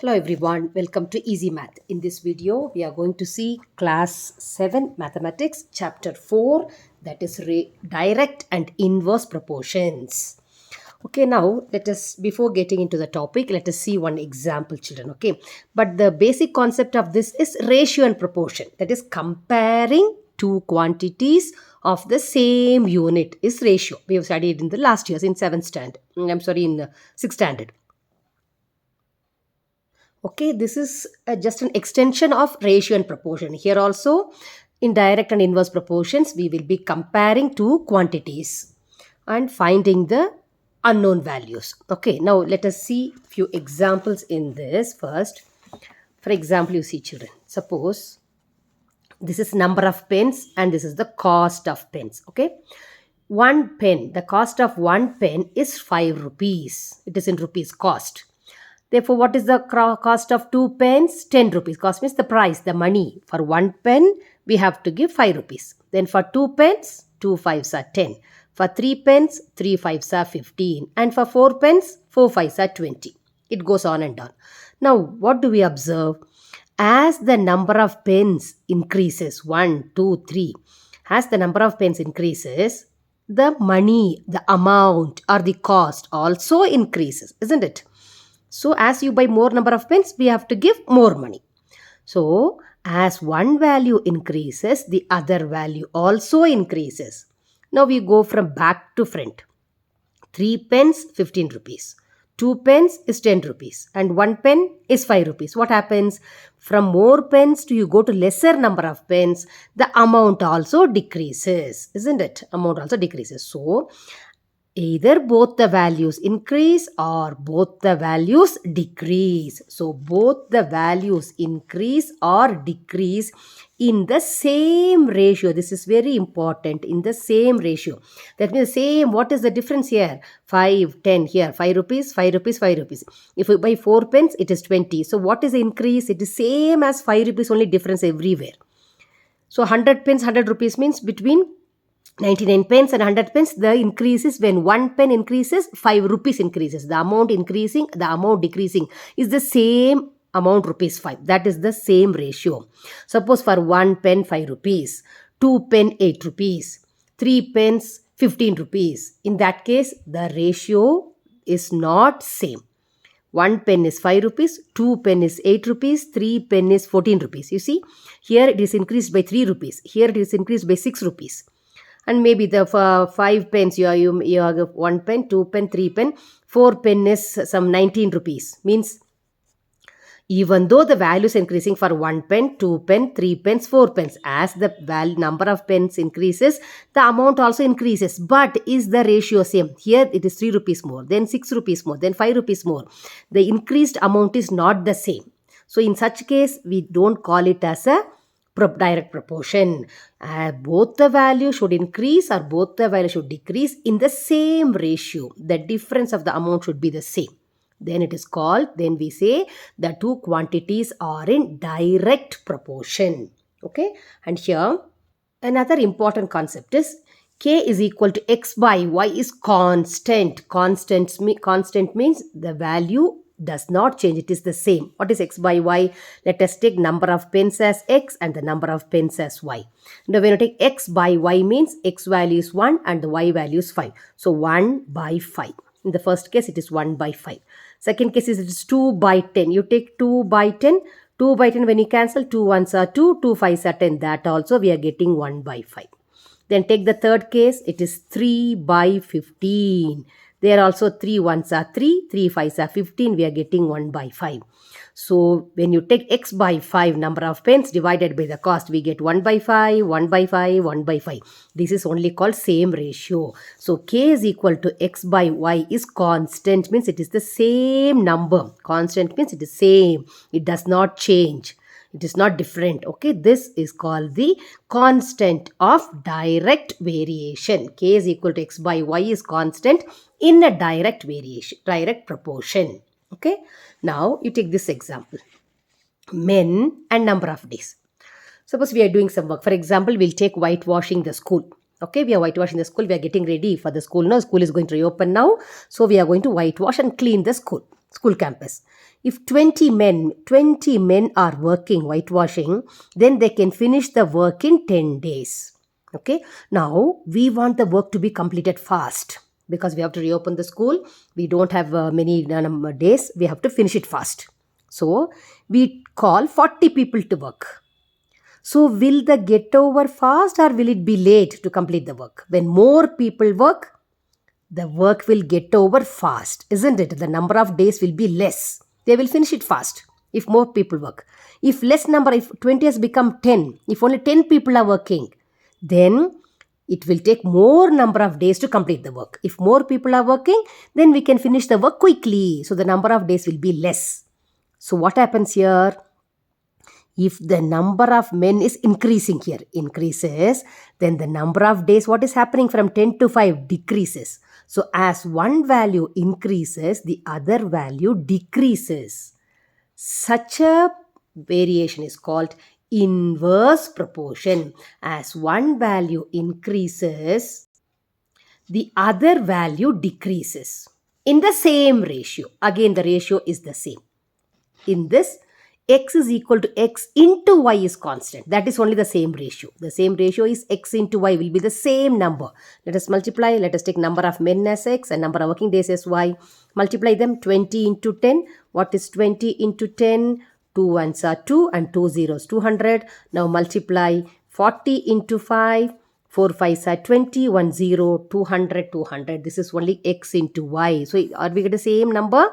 Hello everyone, welcome to Easy Math. In this video, we are going to see class 7 mathematics chapter 4, that is direct and inverse proportions. Okay, now let us, before getting into the topic, let us see one example, children. Okay, but the basic concept of this is ratio and proportion, that is comparing two quantities of the same unit is ratio. We have studied in the last years in 7th standard. In 6th standard. Okay, this is just an extension of ratio and proportion. Here also, in direct and inverse proportions, we will be comparing two quantities and finding the unknown values. Okay, now let us see few examples in this first. For example, you see children, suppose this is number of pens and this is the cost of pens. Okay, one pen, the cost of one pen is 5 rupees. It is in rupees cost. Therefore, what is the cost of 2 pens? 10 rupees. Cost means the price, the money. For 1 pen, we have to give 5 rupees. Then for 2 pens, 2 fives are 10. For 3 pens, 3 fives are 15. And for 4 pens, 4 fives are 20. It goes on and on. Now, what do we observe? As the number of pens increases, 1, 2, 3, as the number of pens increases, the money, the amount or the cost also increases, isn't it? So as you buy more number of pens, we have to give more money. So as one value increases, the other value also increases. Now we go from back to front. 3 pens, 15 rupees. 2 pens is 10 rupees. And 1 pen is 5 rupees. What happens? From more pens to you go to lesser number of pens, the amount also decreases. Isn't it? Amount also decreases. So either both the values increase or both the values decrease. So both the values increase or decrease in the same ratio. This is very important, in the same ratio. That means same. What is the difference here? 5, 10 here. 5 rupees, 5 rupees, 5 rupees. If we buy 4 pens, it is 20. So what is the increase? It is same as 5 rupees, only difference everywhere. So 100 pens, 100 rupees means between 99 pence and 100 pence, the increase is when 1 pen increases, 5 rupees increases. The amount increasing, the amount decreasing is the same amount rupees 5. That is the same ratio. Suppose for 1 pen 5 rupees, 2 pen 8 rupees, 3 pens 15 rupees. In that case, the ratio is not same. 1 pen is 5 rupees, 2 pen is 8 rupees, 3 pen is 14 rupees. You see, here it is increased by 3 rupees. Here it is increased by 6 rupees. And maybe the 5 pens, you have 1 pen, 2 pen, 3 pen, 4 pen is some 19 rupees. Means even though the value is increasing for 1 pen, 2 pen, 3 pens, 4 pens, as the number of pens increases, the amount also increases. But is the ratio same? Here it is 3 rupees more, then 6 rupees more, then 5 rupees more. The increased amount is not the same. So in such case, we don't call it as a direct proportion. Both the value should increase or both the value should decrease in the same ratio. The difference of the amount should be the same. Then it is called, then we say the two quantities are in direct proportion. Okay, and here another important concept is k is equal to x by y is constant. Constant means the value does not change, it is the same. What is x by y? Let us take number of pens as x and the number of pens as y. Now when you take x by y means x value is 1 and the y value is 5. So 1 by 5. In the first case it is 1 by 5. Second case is it is 2 by 10. You take 2 by 10. 2 by 10 when you cancel, 2 ones are 2, 2 fives are 10. That also we are getting 1 by 5. Then take the third case, it is 3 by 15. There also 3 ones are 3, 3 fives are 15, we are getting 1 by 5. So when you take x by 5, number of pens divided by the cost, we get 1 by 5, 1 by 5, 1 by 5. This is only called same ratio. So k is equal to x by y is constant, means it is the same number. Constant means it is same, it does not change. It is not different. Okay, this is called the constant of direct variation. K is equal to x by y is constant in a direct variation, direct proportion. Okay, now you take this example. Men and number of days. Suppose we are doing some work. For example, we'll take whitewashing the school. Okay, we are whitewashing the school. We are getting ready for the school now. School is going to reopen now. So we are going to whitewash and clean the school. school campus. If 20 men are working whitewashing, then they can finish the work in 10 days. Okay. Now we want the work to be completed fast because we have to reopen the school. We don't have many days. We have to finish it fast. So we call 40 people to work. So will the get over fast or will it be late to complete the work? When more people work, the work will get over fast, isn't it? The number of days will be less. They will finish it fast if more people work. If less number, if 20 has become 10, if only 10 people are working, then it will take more number of days to complete the work. If more people are working, then we can finish the work quickly. So the number of days will be less. So what happens here? If the number of men is increasing here, increases, then the number of days, what is happening from 10 to 5 decreases. So as one value increases, the other value decreases. Such a variation is called inverse proportion. As one value increases, the other value decreases in the same ratio. Again, the ratio is the same. In this, x is equal to x into y is constant. That is only the same ratio. The same ratio is x into y will be the same number. Let us multiply. Let us take number of men as x and number of working days as y. Multiply them. 20 into 10. What is 20 into 10? 2 ones are 2 and 2 zeros 200. Now multiply 40 into 5. 4 5s are 20. 1 0, 200, 200. This is only x into y. So are we get the same number?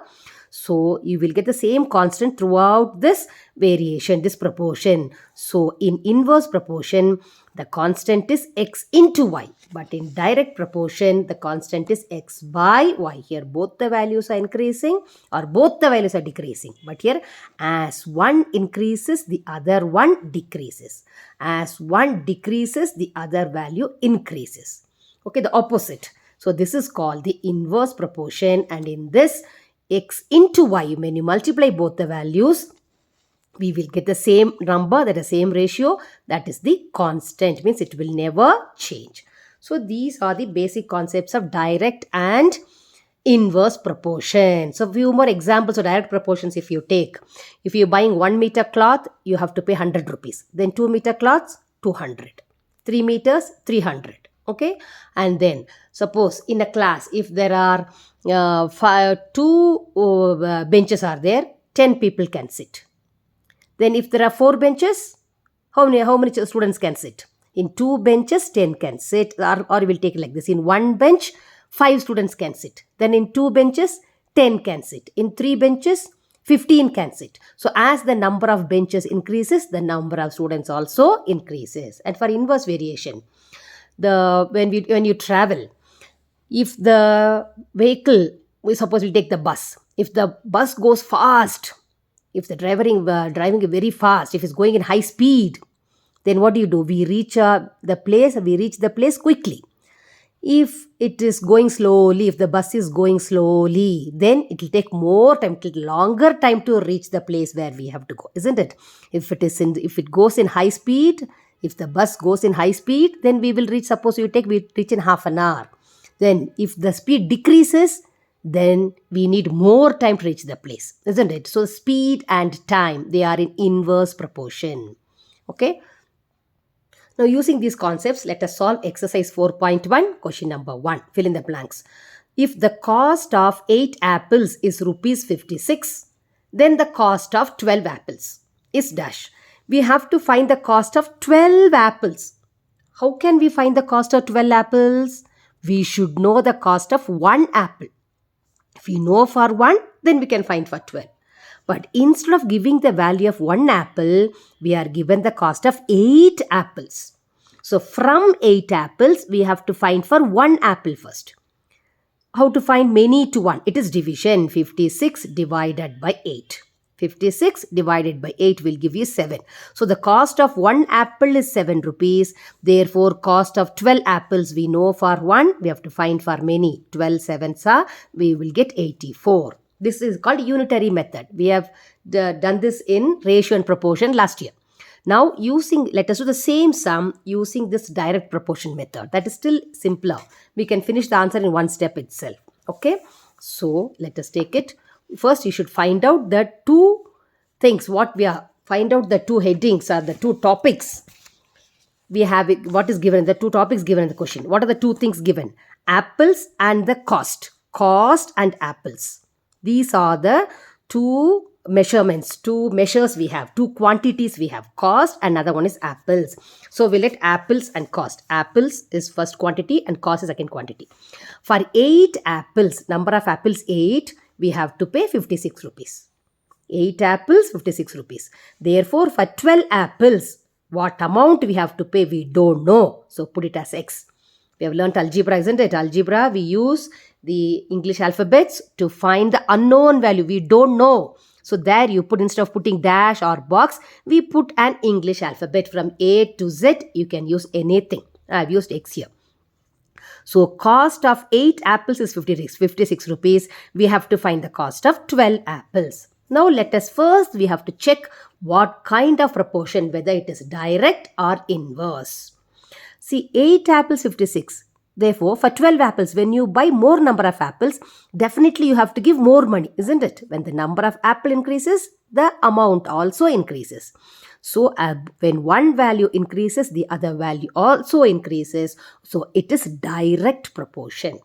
So you will get the same constant throughout this variation, this proportion. So in inverse proportion, the constant is x into y. But in direct proportion, the constant is x by y. Here both the values are increasing or both the values are decreasing. But here as one increases, the other one decreases. As one decreases, the other value increases. Okay, the opposite. So this is called the inverse proportion, and in this x into y, when you multiply both the values, we will get the same number, that is same ratio, that is the constant, means it will never change. So these are the basic concepts of direct and inverse proportion. So few more examples of direct proportions if you take. If you're buying 1 meter cloth, you have to pay 100 rupees. Then 2 meter cloths, 200. 3 meters, 300. Okay, and then suppose in a class, if there are two benches are there, 10 people can sit. Then if there are 4 benches, how many students can sit? In 2 benches, 10 can sit, or we'll take it like this. In 1 bench, 5 students can sit. Then in 2 benches, 10 can sit. In 3 benches, 15 can sit. So as the number of benches increases, the number of students also increases. And for inverse variation, when you travel, if the vehicle, suppose we take the bus, if the bus goes fast, if the driving very fast, if it's going in high speed, then what do? We reach the place quickly. If it is going slowly, if the bus is going slowly, then it will take more time, longer time to reach the place where we have to go, isn't it? If it goes in high speed, if the bus goes in high speed, then we reach in half an hour. Then if the speed decreases, then we need more time to reach the place, isn't it? So speed and time, they are in inverse proportion. Okay. Now using these concepts, let us solve exercise 4.1, question number 1. Fill in the blanks. If the cost of 8 apples is rupees 56, then the cost of 12 apples is dash. We have to find the cost of 12 apples. How can we find the cost of 12 apples? We should know the cost of 1 apple. If we know for 1, then we can find for 12. But instead of giving the value of 1 apple, we are given the cost of 8 apples. So from 8 apples, we have to find for 1 apple first. How to find many to 1? It is division. 56 divided by 8. 56 divided by 8 will give you 7. So the cost of 1 apple is 7 rupees. Therefore, cost of 12 apples we know for 1. We have to find for many. 12 sevens are, we will get 84. This is called unitary method. We have done this in ratio and proportion last year. Now let us do the same sum using this direct proportion method. That is still simpler. We can finish the answer in one step itself. Okay. So let us take it. first you should find out the two things. Find out the two headings or the two topics we have. What is given, the two topics given in the question. What are the two things given? Apples and the cost and apples. These are the two measures we have, two quantities we have, cost, another one is apples. So we let apples and cost. Apples is first quantity and cost is second quantity. For 8 apples, number of apples 8, we have to pay 56 rupees. 8 apples, 56 rupees. Therefore, for 12 apples, what amount we have to pay, we don't know. So put it as X. We have learnt algebra, isn't it? Algebra, we use the English alphabets to find the unknown value. We don't know. So there you put, instead of putting dash or box, we put an English alphabet from A to Z. You can use anything. I have used X here. So cost of 8 apples is 56 rupees. We have to find the cost of 12 apples. Now let us first, we have to check what kind of proportion, whether it is direct or inverse. See, 8 apples 56. Therefore, for 12 apples, when you buy more number of apples, definitely you have to give more money, isn't it? When the number of apple increases, the amount also increases. So, when one value increases, the other value also increases. So, it is direct proportion.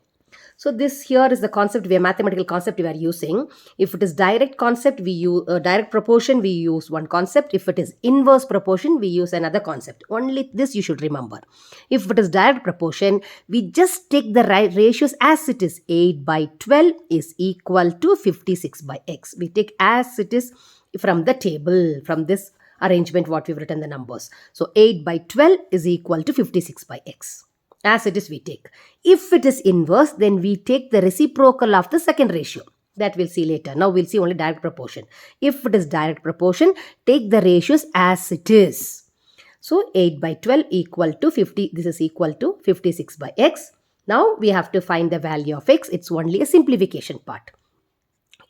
So this here is the concept, mathematical concept we are using. If it is direct concept, we use direct proportion, we use one concept. If it is inverse proportion, we use another concept. Only this you should remember. If it is direct proportion, we just take the ratios as it is. 8 by 12 is equal to 56 by X. We take as it is from the table, from this arrangement what we've written the numbers. So 8 by 12 is equal to 56 by X. As it is we take. If it is inverse, then we take the reciprocal of the second ratio. That we'll see later. Now we'll see only direct proportion. If it is direct proportion, take the ratios as it is. So 8 by 12 equal to 50. This is equal to 56 by X. Now we have to find the value of X. It's only a simplification part.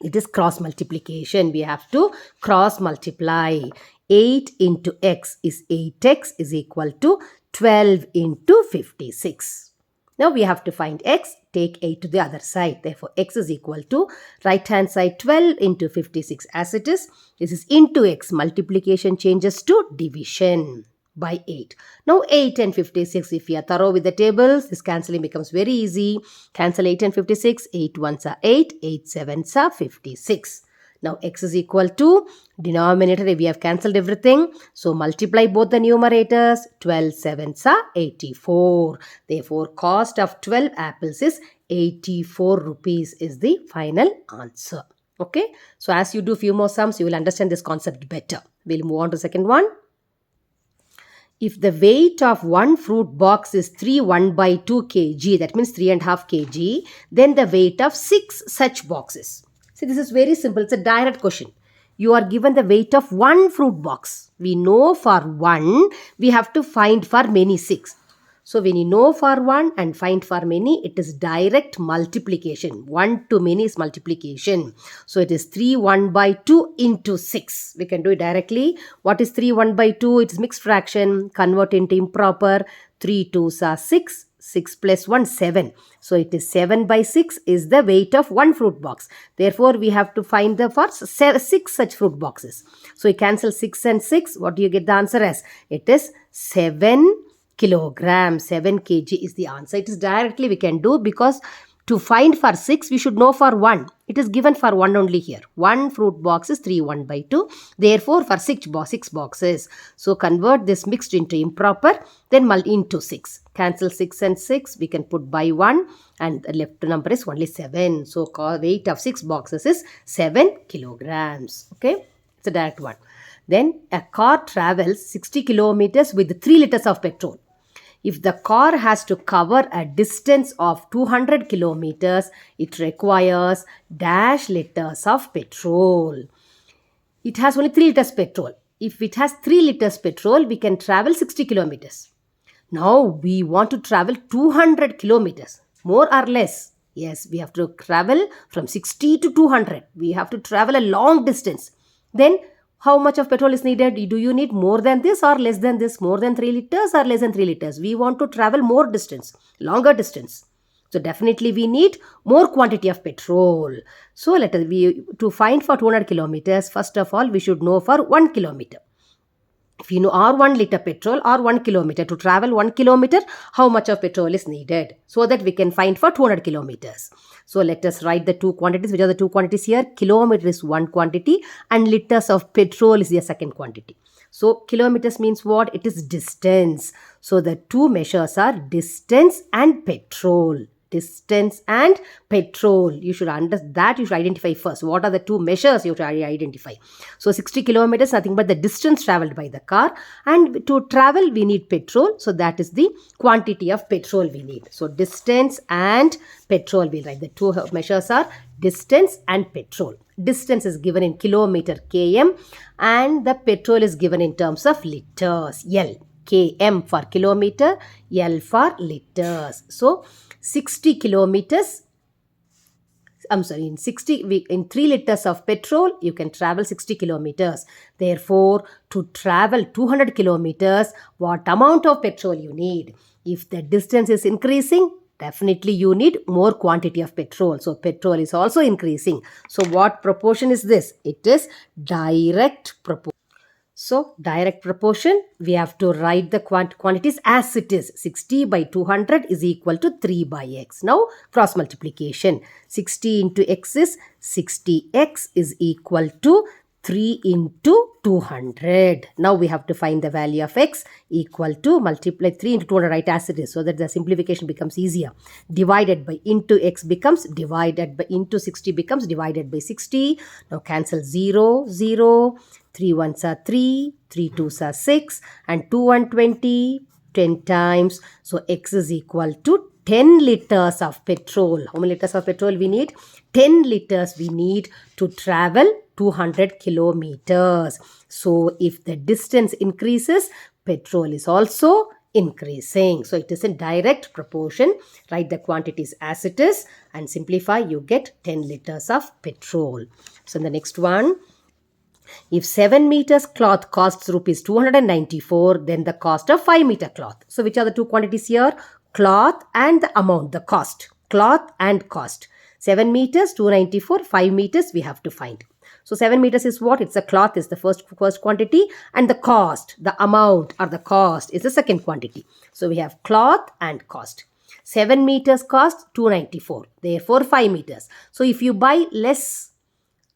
It is cross multiplication. We have to cross multiply. 8 into X is 8X is equal to 12 into 56. Now we have to find X, take 8 to the other side. Therefore, X is equal to right hand side 12 into 56 as it is. This is into X. Multiplication changes to division by 8. Now 8 and 56, if we are thorough with the tables, this cancelling becomes very easy. Cancel 8 and 56. 8 ones are 8. 8 sevens are 56. Now X is equal to denominator, we have cancelled everything. So multiply both the numerators. 12 sevens are 84. Therefore, cost of 12 apples is 84 rupees is the final answer. Okay. So as you do few more sums, you will understand this concept better. We'll move on to the second one. If the weight of one fruit box is 1/2 kg, that means 3.5 kg, then the weight of 6 such boxes. See, this is very simple. It's a direct question. You are given the weight of one fruit box. We know for one, we have to find for many 6. So when you know for one and find for many, it is direct multiplication. 1 to many is multiplication. So it is 3/1/2 into 6. We can do it directly. What is 3/1/2? It is mixed fraction. Convert into improper. 3 2s are 6. 6 plus 1, 7. So it is 7 by 6 is the weight of one fruit box. Therefore, we have to find the first 6 such fruit boxes. So you cancel 6 and 6. What do you get the answer as? It is 7 kilograms. 7 kg is the answer. It is directly we can do, because to find for 6, we should know for 1. It is given for 1 only here. One fruit box is 3/1/2. Therefore, for 6 boxes. So, convert this mixed into improper, then into 6. Cancel 6 and 6. We can put by 1 and the left number is only 7. So, weight of 6 boxes is 7 kilograms. Okay, it's a direct one. Then, a car travels 60 kilometers with 3 liters of petrol. If the car has to cover a distance of 200 kilometers, it requires dash liters of petrol. It has only 3 liters petrol. If it has 3 liters petrol, we can travel 60 kilometers. Now, we want to travel 200 kilometers, more or less. Yes, we have to travel from 60 to 200. We have to travel a long distance. Then, how much of petrol is needed? Do you need more than this or less than this? More than 3 liters or less than 3 liters? We want to travel more distance, longer distance. So definitely we need more quantity of petrol. So to find for 200 kilometers, first of all, we should know for 1 kilometer. If you know or 1 liter petrol or 1 kilometer, to travel 1 kilometer, how much of petrol is needed, so that we can find for 200 kilometers. So let us write the two quantities. Which are the two quantities here? Kilometer is one quantity and liters of petrol is the second quantity. So kilometers means what? It is distance. So the two measures are distance and petrol. Distance and petrol. You should understand that. You should identify first. What are the two measures you should identify? So 60 kilometers, nothing but the distance traveled by the car. And to travel, we need petrol. So that is the quantity of petrol we need. So distance and petrol, we'll write. The two measures are distance and petrol. Distance is given in kilometer km and the petrol is given in terms of liters. L. Km for kilometer, L for liters. So 60 kilometers, in 3 liters of petrol, you can travel 60 kilometers. Therefore, to travel 200 kilometers, what amount of petrol you need? If the distance is increasing, definitely you need more quantity of petrol. So petrol is also increasing. So what proportion is this? It is direct proportion. So direct proportion, we have to write the quantities as it is. 60 by 200 is equal to 3 by x. Now cross multiplication. 60 into x is 60x is equal to 3 into 200. Now we have to find the value of x equal to multiply 3 into 200, write as it is, so that the simplification becomes easier. Divided by into x becomes divided by into 60 becomes divided by 60. Now cancel 0, 0. 3 ones are 3, 3 twos are 6 and 2 and 20, 10 times. So x is equal to 10 liters of petrol. How many liters of petrol we need? 10 liters we need to travel 200 kilometers. So if the distance increases, petrol is also increasing. So it is in direct proportion. Write the quantities as it is and simplify, you get 10 liters of petrol. So in the next one, if 7 meters cloth costs rupees 294, then the cost of 5 meter cloth. So which are the two quantities here? Cloth and the amount, the cost. Cloth and cost. 7 meters, 294, 5 meters we have to find. So 7 meters is what? It's the cloth is the first quantity and the cost, the amount or the cost is the second quantity. So we have cloth and cost. 7 meters cost 294, therefore 5 meters. So if you buy less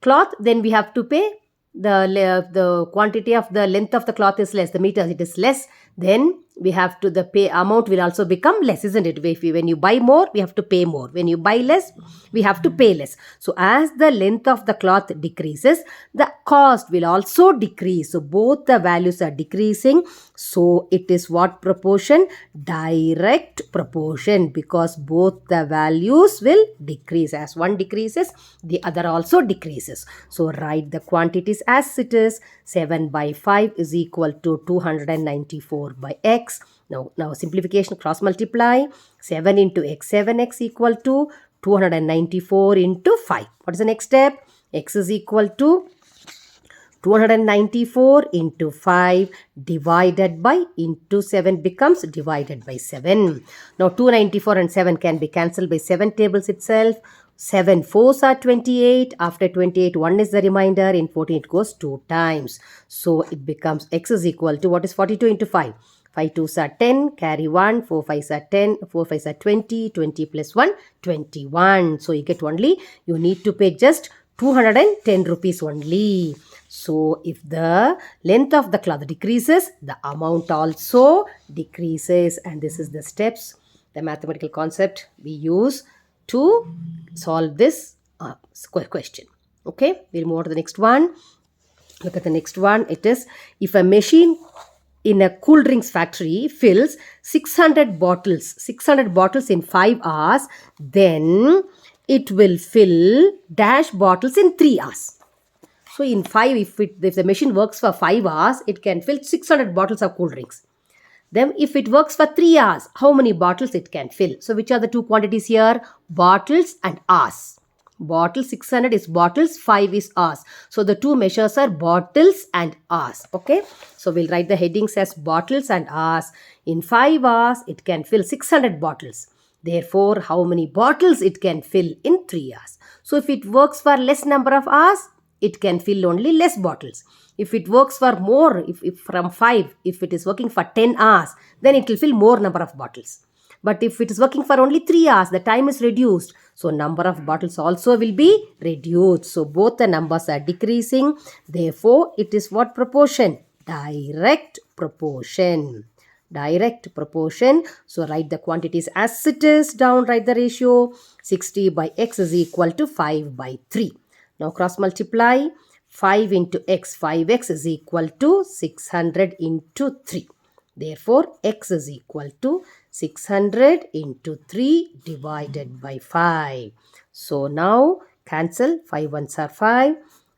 cloth, then we have to pay the quantity of the length of the cloth is less, the meters it is less, then we have to, the pay amount will also become less, isn't it? When you buy more, we have to pay more. When you buy less, we have to pay less. So as the length of the cloth decreases, the cost will also decrease. So both the values are decreasing. So it is what proportion? Direct proportion, because both the values will decrease. As one decreases, the other also decreases. So write the quantities as it is. 7 by 5 is equal to 294 by x. Now simplification, cross multiply. 7 into x, 7x equal to 294 into 5. What is the next step? X is equal to 294 into 5 divided by into 7 becomes divided by 7. Now 294 and 7 can be cancelled by 7 tables itself. 7 4s are 28. After 28, 1 is the remainder. In 14, it goes 2 times. So it becomes x is equal to, what is 42 into 5? 5 2s are 10, carry 1, 4 5s are 10, 4 5s are 20, 20 plus 1, 21. So you get only, you need to pay just 210 rupees only. So if the length of the cloth decreases, the amount also decreases. And this is the steps, the mathematical concept we use to solve this question. Okay, we'll move on to the next one. Look at the next one. It is, if a machine in a cool drinks factory fills 600 bottles in 5 hours, then it will fill dash bottles in 3 hours. So in 5, if the machine works for 5 hours, it can fill 600 bottles of cool drinks. Then if it works for 3 hours, how many bottles it can fill? So which are the two quantities here? Bottles and hours. Bottle 600 is bottles, 5 is hours. So the two measures are bottles and hours. Okay. So we'll write the headings as bottles and hours. In 5 hours, it can fill 600 bottles. Therefore, how many bottles it can fill in 3 hours? So if it works for less number of hours, it can fill only less bottles. If it works for more, if from 5, if it is working for 10 hours, then it will fill more number of bottles. But if it is working for only 3 hours, the time is reduced. So number of bottles also will be reduced. So both the numbers are decreasing. Therefore, it is what proportion? Direct proportion. Direct proportion. So write the quantities as it is. Down write the ratio. 60 by x is equal to 5 by 3. Now cross multiply. 5 into x. 5x is equal to 600 into 3. Therefore, x is equal to 600 into 3 divided by 5. So now cancel. 5 ones are 5.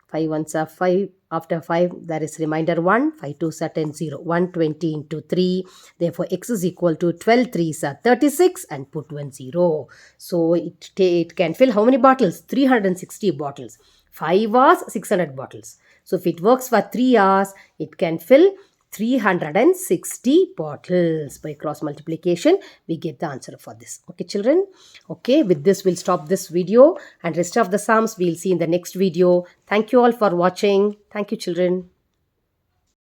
5 ones are 5. After 5, there is remainder 1. 5 2s are 10, 0. 120 into 3. Therefore, x is equal to 12 3s are 36 and put 1 0. So it can fill how many bottles? 360 bottles. 5 hours, 600 bottles. So if it works for 3 hours, it can fill 360 bottles. By cross multiplication, we get the answer for this. Okay, children? Okay, with this, we'll stop this video, and rest of the sums we'll see in the next video. Thank you all for watching. Thank you, children.